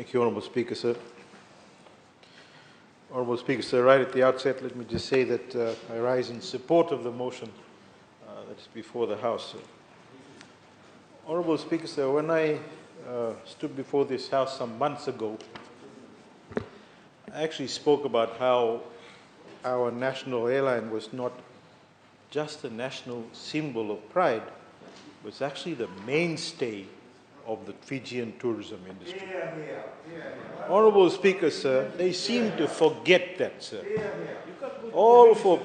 Thank you, Honourable Speaker, sir. Honourable Speaker, sir, right at the outset, let me just say that I rise in support of the motion that is before the House. Sir. Honourable Speaker, sir, when I stood before this House some months ago, I actually spoke about how our national airline was not just a national symbol of pride, it was actually the mainstay of the Fijian tourism industry. Honourable Speaker, sir, they seem to forget that, sir. All for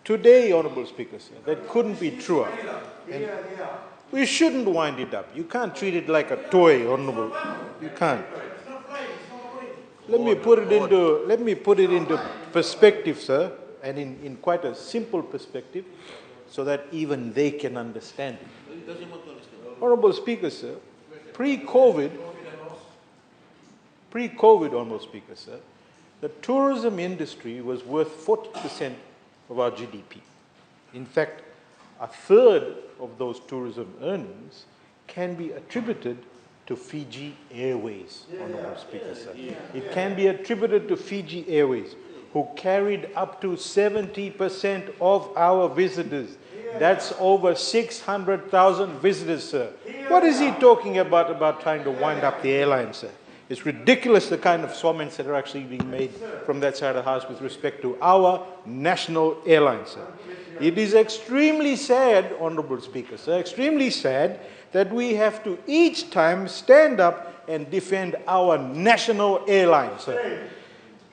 today, Honourable Speaker, sir, that couldn't be truer. And we shouldn't wind it up. You can't treat it like a toy, Honourable. You can't. Let me put it into perspective, sir, and in quite a simple perspective, so that even they can understand it. Honourable Speaker, sir, pre-COVID, Honourable Speaker, sir, the tourism industry was worth 40% of our GDP. In fact, a third of those tourism earnings can be attributed to Fiji Airways, Honourable Speaker, sir. It can be attributed to Fiji Airways, who carried up to 70% of our visitors. That's over 600,000 visitors, sir. What is he talking about trying to wind up the airline, sir? It's ridiculous the kind of comments that are actually being made from that side of the House with respect to our national airline, sir. It is extremely sad, Honourable Speaker, sir, extremely sad that we have to each time stand up and defend our national airline, sir.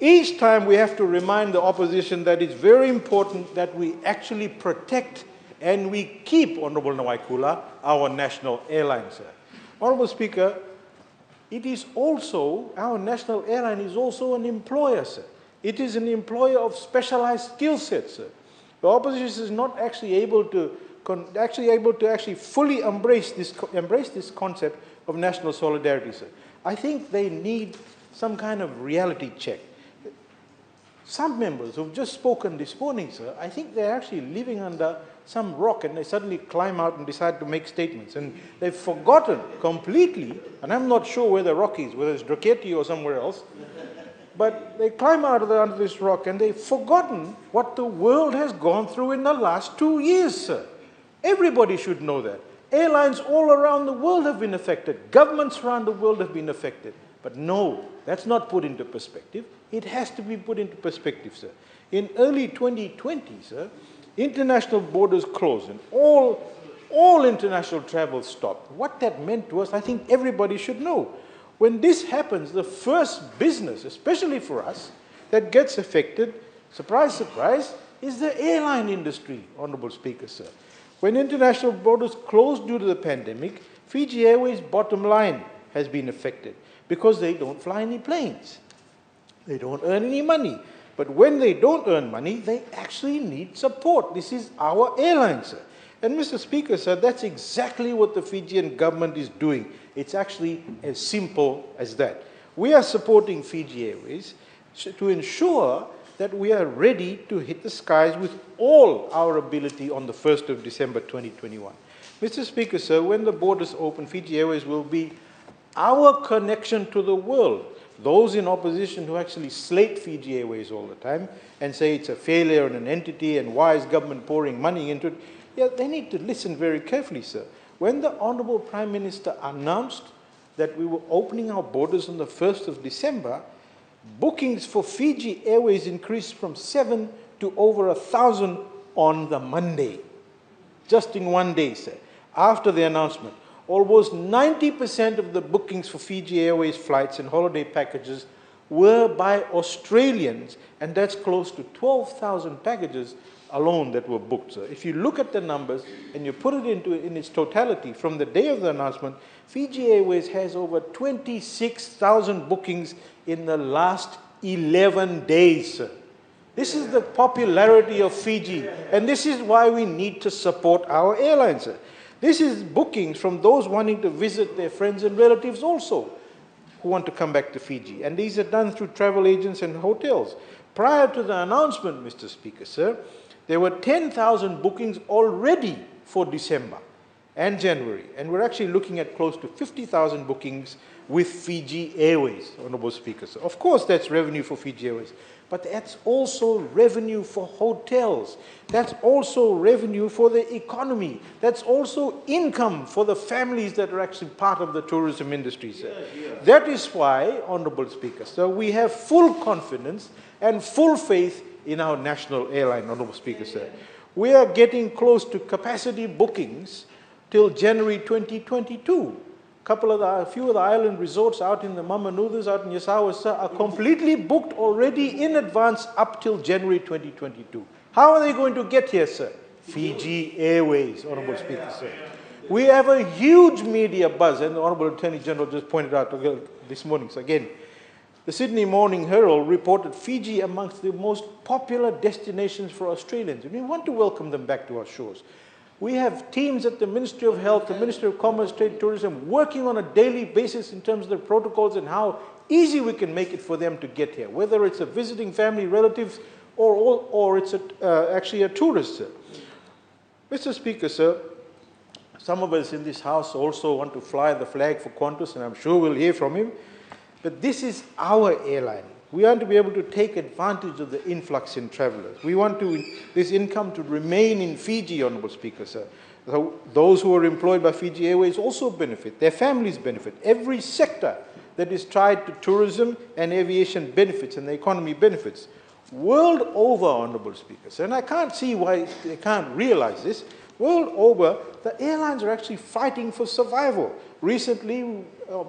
Each time we have to remind the opposition that it's very important that we actually protect and we keep, Honourable Nawaikula, our national airline, sir. Honourable Speaker, it is also, our national airline is also an employer, sir. It is an employer of specialized skill sets, sir. The opposition is not actually able to fully embrace this concept of national solidarity, sir. I think they need some kind of reality check. Some members who've just spoken this morning, sir, I think they're actually living under some rock and they suddenly climb out and decide to make statements. And they've forgotten completely, and I'm not sure where the rock is, whether it's Draketi or somewhere else, but they climb out of under this rock and they've forgotten what the world has gone through in the last 2 years, sir. Everybody should know that. Airlines all around the world have been affected. Governments around the world have been affected. But no, that's not put into perspective. It has to be put into perspective, sir. In early 2020, sir, international borders closed and all international travel stopped. What that meant to us, I think everybody should know. When this happens, the first business, especially for us, that gets affected, surprise, surprise, is the airline industry, Honourable Speaker, sir. When international borders closed due to the pandemic, Fiji Airways' bottom line has been affected because they don't fly any planes. They don't earn any money. But when they don't earn money, they actually need support. This is our airline, sir. And Mr. Speaker, sir, that's exactly what the Fijian government is doing. It's actually as simple as that. We are supporting Fiji Airways to ensure that we are ready to hit the skies with all our ability on the 1st of December 2021. Mr. Speaker, sir, when the borders open, Fiji Airways will be our connection to the world. Those in opposition who actually slate Fiji Airways all the time and say it's a failure and an entity and why is government pouring money into it, yeah, they need to listen very carefully, sir. When the Honourable Prime Minister announced that we were opening our borders on the 1st of December, bookings for Fiji Airways increased from 7 to over 1,000 on the Monday. Just in one day, sir. After the announcement, almost 90% of the bookings for Fiji Airways flights and holiday packages were by Australians, and that's close to 12,000 packages alone that were booked, sir. If you look at the numbers and you put it in its totality, from the day of the announcement, Fiji Airways has over 26,000 bookings in the last 11 days, sir. This is the popularity of Fiji, and this is why we need to support our airlines, sir. This is bookings from those wanting to visit their friends and relatives also who want to come back to Fiji. And these are done through travel agents and hotels. Prior to the announcement, Mr. Speaker, sir, there were 10,000 bookings already for December. and January, and we're actually looking at close to 50,000 bookings with Fiji Airways, Honorable Speaker. So of course that's revenue for Fiji Airways, but that's also revenue for hotels. That's also revenue for the economy. That's also income for the families that are actually part of the tourism industry, sir. That is why, Honorable Speaker, so we have full confidence and full faith in our national airline, Honorable Speaker, sir. We are getting close to capacity bookings till January 2022. A few of the island resorts out in the Mamanudas, out in Yasawa, sir, are completely booked already in advance up till January 2022. How are they going to get here, sir? Fiji Airways, Honorable Speaker, sir. We have a huge media buzz, and the Honorable Attorney General just pointed out this morning. So again, the Sydney Morning Herald reported Fiji amongst the most popular destinations for Australians, and we want to welcome them back to our shores. We have teams at the Ministry of Health, the Ministry of Commerce, Trade, Tourism, working on a daily basis in terms of the protocols and how easy we can make it for them to get here, whether it's a visiting family, relatives, or it's actually a tourist, sir. Mr. Speaker, sir, some of us in this House also want to fly the flag for Qantas, and I'm sure we'll hear from him. But this is our airline. We want to be able to take advantage of the influx in travellers. We want this income to remain in Fiji, Honourable Speaker, sir. So those who are employed by Fiji Airways also benefit. Their families benefit. Every sector that is tied to tourism and aviation benefits, and the economy benefits. World over, Honourable Speaker, sir, and I can't see why they can't realise this. World over, the airlines are actually fighting for survival. Recently,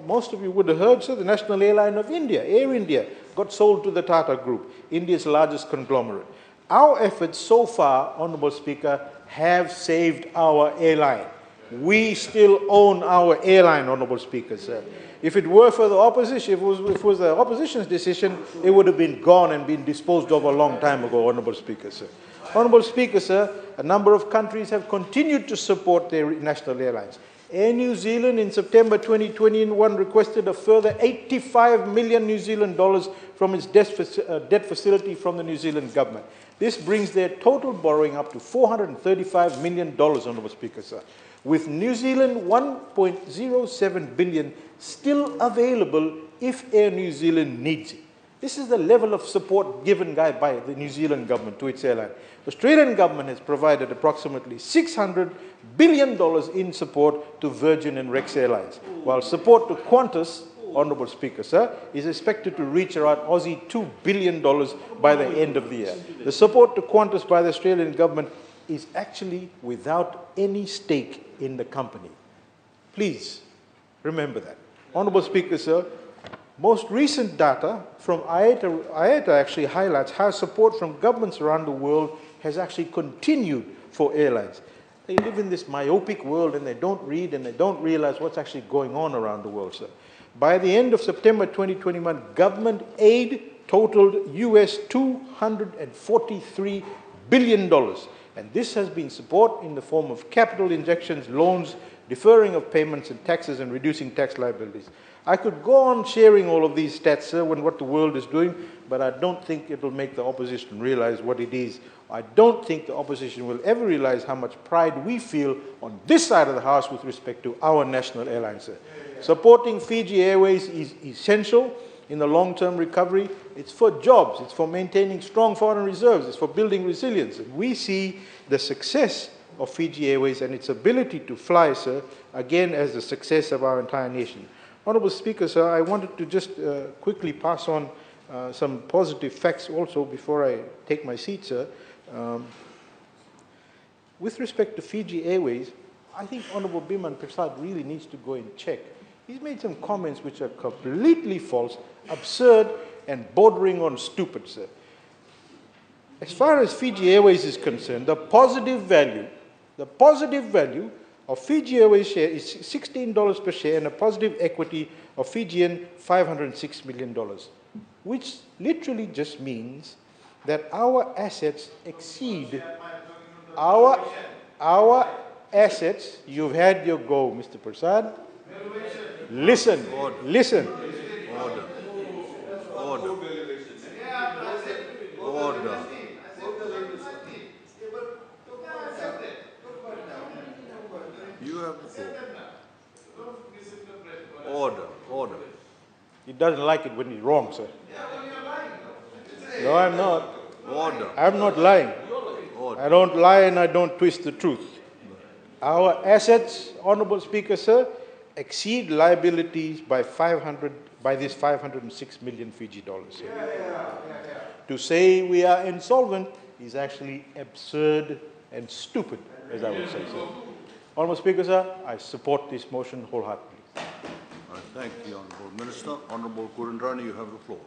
most of you would have heard, sir, the national airline of India, Air India, got sold to the Tata Group, India's largest conglomerate. Our efforts so far, Honourable Speaker, have saved our airline. We still own our airline, Honourable Speaker, sir. If it were for the opposition, if it was the opposition's decision, it would have been gone and been disposed of a long time ago, Honourable Speaker, sir. Honourable Speaker, sir, a number of countries have continued to support their national airlines. Air New Zealand in September 2021 requested a further 85 million New Zealand dollars from its debt facility from the New Zealand government. This brings their total borrowing up to $435 million, Honourable Speaker, sir, with New Zealand 1.07 billion still available if Air New Zealand needs it. This is the level of support given by the New Zealand government to its airline. The Australian government has provided approximately $600 billion in support to Virgin and Rex Airlines, while support to Qantas, Honourable Speaker, sir, is expected to reach around Aussie $2 billion by the end of the year. The support to Qantas by the Australian government is actually without any stake in the company. Please remember that. Honourable Speaker, sir, most recent data from IATA actually highlights how support from governments around the world has actually continued for airlines. They live in this myopic world and they don't read and they don't realize what's actually going on around the world, sir. By the end of September 2021, government aid totaled US $243 billion. And this has been support in the form of capital injections, loans, deferring of payments and taxes, and reducing tax liabilities. I could go on sharing all of these stats, sir, and what the world is doing, but I don't think it will make the opposition realize what it is. I don't think the opposition will ever realize how much pride we feel on this side of the House with respect to our national airlines, sir. Supporting Fiji Airways is essential in the long-term recovery. It's for jobs, it's for maintaining strong foreign reserves, it's for building resilience. And we see the success of Fiji Airways and its ability to fly, sir, again as the success of our entire nation. Honourable Speaker, sir, I wanted to just quickly pass on some positive facts also before I take my seat, sir. With respect to Fiji Airways, I think Honourable Biman Prasad really needs to go and check. He's made some comments which are completely false, absurd, and bordering on stupid, sir. As far as Fiji Airways is concerned, the positive value of Fiji Airways share is $16 per share and a positive equity of Fijian $506 million, which literally just means that our assets exceed our assets. You've had your go, Mr. Prasad. Listen. Order. You have the floor. Order, order. He doesn't like it when he's wrong, sir. No, I'm not. Order. I'm not lying. Order. I don't lie and I don't twist the truth. Our assets, Honourable Speaker, sir, exceed liabilities by this 506 million Fiji dollars. Sir. To say we are insolvent is actually absurd and stupid, as I would say, sir. Honourable Speaker, sir, I support this motion wholeheartedly. I thank the Honourable Minister. Honourable Kurandrani, you have the floor.